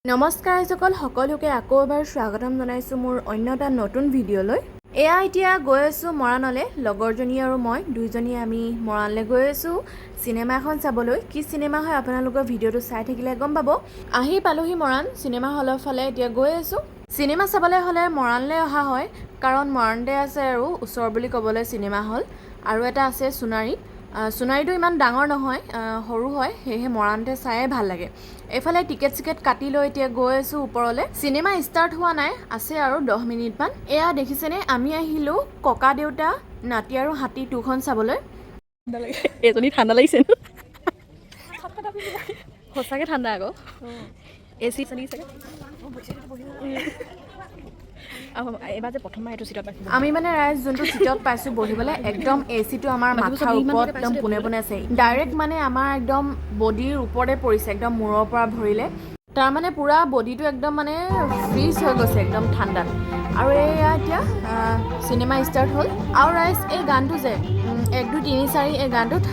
নমস্কাৰ সকলোকে আকৌ এবাৰ স্বাগতম জনাইছোঁ মোৰ অন্য এটা নতুন ভিডিঅ'লৈ। এয়া এতিয়া গৈ আছোঁ মৰাণলৈ, লগৰজনী আৰু মই দুইজনীয়ে আমি মৰাণলৈ গৈ আছোঁ চিনেমা এখন চাবলৈ। কি চিনেমা হয় আপোনালোকৰ ভিডিঅ'টো চাই থাকিলে গম পাব। আহি পালোহি মৰাণ চিনেমা হলৰ ফালে, এতিয়া গৈ আছোঁ। চিনেমা চাবলৈ হ'লে মৰাণলৈ অহা হয়, কাৰণ মৰাণতে আছে আৰু ওচৰ বুলি ক'বলৈ চিনেমা হল, আৰু এটা আছে সোণাৰীত। সোণাৰীটো ইমান ডাঙৰ নহয়, সৰু হয়, সেয়েহে মৰাণতে চায়ে ভাল লাগে। এইফালে টিকেট কাটি লৈ এতিয়া গৈ আছোঁ ওপৰলৈ। চিনেমা ষ্টাৰ্ট হোৱা নাই, আছে আৰু 10 মিনিটমান। এয়া দেখিছেনে, আমি আহিলোঁ ককা দেউতা নাতি আৰু হাতী 2খন চাবলৈ। এজনী ঠাণ্ডা লাগিছে সঁচাকৈ ঠাণ্ডা আকৌ। AC চলি চাগে এবাৰ যে প্ৰথমবাৰ এইটো চিটত পাইছোঁ আমি মানে ৰাইজ যোনটো চিটত পাইছোঁ বহিবলৈ, একদম এচিটো আমাৰ মাথাৰ ওপৰত একদম পোনে পোনে আছে। ডাইৰেক্ট মানে আমাৰ একদম বডিৰ ওপৰতে পৰিছে, একদম মূৰৰ পৰা ভৰিলে। তাৰমানে পূৰা বডিটো একদম মানে ফ্ৰিজ হৈ গৈছে একদম ঠাণ্ডাত। আৰু এয়া এতিয়া চিনেমা ষ্টাৰ্ট হ'ল। আৰু ৰাইজ এই গানটো যে 1 2 3 4 এই গানটোত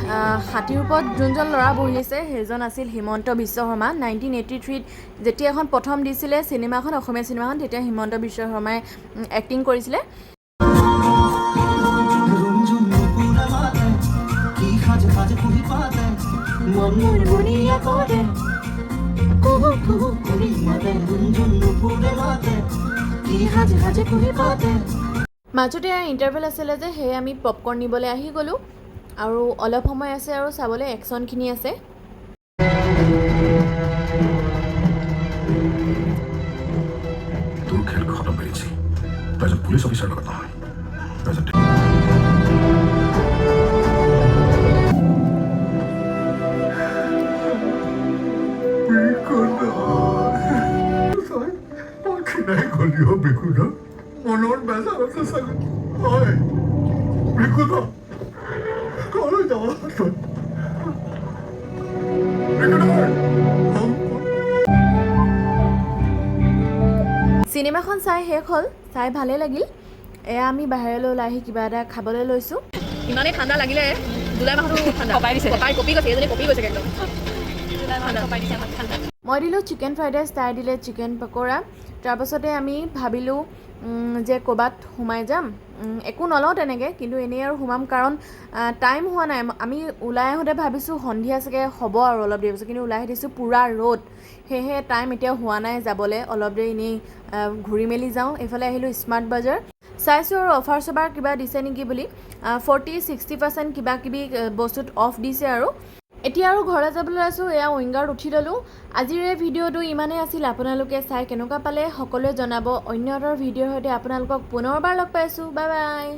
হাতীৰ ওপৰত যোনজন ল'ৰা বহি আছে সেইজন আছিল হিমন্ত বিশ্ব শৰ্মা। 1983ত যেতিয়া এখন প্ৰথম দিছিলে চিনেমাখন, অসমীয়া চিনেমাখন, তেতিয়া হিমন্ত বিশ্ব শৰ্মাই এক্টিং কৰিছিলে। মাজতে ইণ্টাৰভেল আছিলে যে, সেয়ে আমি পপকৰ্ণ নিবলৈ আহি গ'লোঁ। আৰু অলপ সময় আছে আৰু চাবলৈ, একশ্যনখিনি আছে। তোৰ খেল খতম কৰিছে, তই এজন পুলিচ অফিচাৰ লগত নহয়, তই এজন মনৰ বেজাৰ আছে চাগে। হয় বিকুদা, কলৈ যাব চিনেমাখন চাই শেষ হ'ল, চাই ভালেই লাগিল। এয়া আমি বাহিৰলৈ ওলাই আহি কিবা এটা খাবলৈ লৈছোঁ। ইমানেই ঠাণ্ডা লাগিলে, জুলাই মাহতো ঠাণ্ডা কপাই দিছে, কপি গৈছে, এইজনী কপি গৈছে একদম। মই দিলোঁ চিকেন ফ্ৰাইড ৰাইচ, তাই দিলে চিকেন পকৰা। তাৰপাছতে আমি ভাবিলোঁ যে ক'ৰবাত সোমাই যাম, একো নলওঁ তেনেকৈ, কিন্তু এনেই আৰু সোমাম, কাৰণ টাইম হোৱা নাই। আমি ওলাই আহোঁতে ভাবিছোঁ সন্ধিয়া চাগে হ'ব আৰু অলপ দেৰি পিছত, কিন্তু ওলাই আহি দিছোঁ পূৰা ৰ'দ, সেয়েহে টাইম এতিয়াও হোৱা নাই যাবলৈ। অলপ দেৰি এনেই ঘূৰি মেলি যাওঁ। এইফালে আহিলোঁ স্মাৰ্ট বজাৰ, চাইছোঁ আৰু অফাৰ চফাৰ কিবা দিছে নেকি বুলি, 40-60% কিবা কিবি বস্তুত অফ দিছে আৰু। এতিয়া আৰু ঘৰলৈ যাবলৈ আছোঁ। এয়া উইংগাৰত উঠি ল'লোঁ। আজিৰ এই ভিডিঅ'টো ইমানেই আছিল। আপোনালোকে চাই কেনেকুৱা পালে সকলোৱে জনাব। অন্য এটা ভিডিঅ'ৰ সৈতে আপোনালোকক পুনৰবাৰ লগ পাইছোঁ। Bye bye.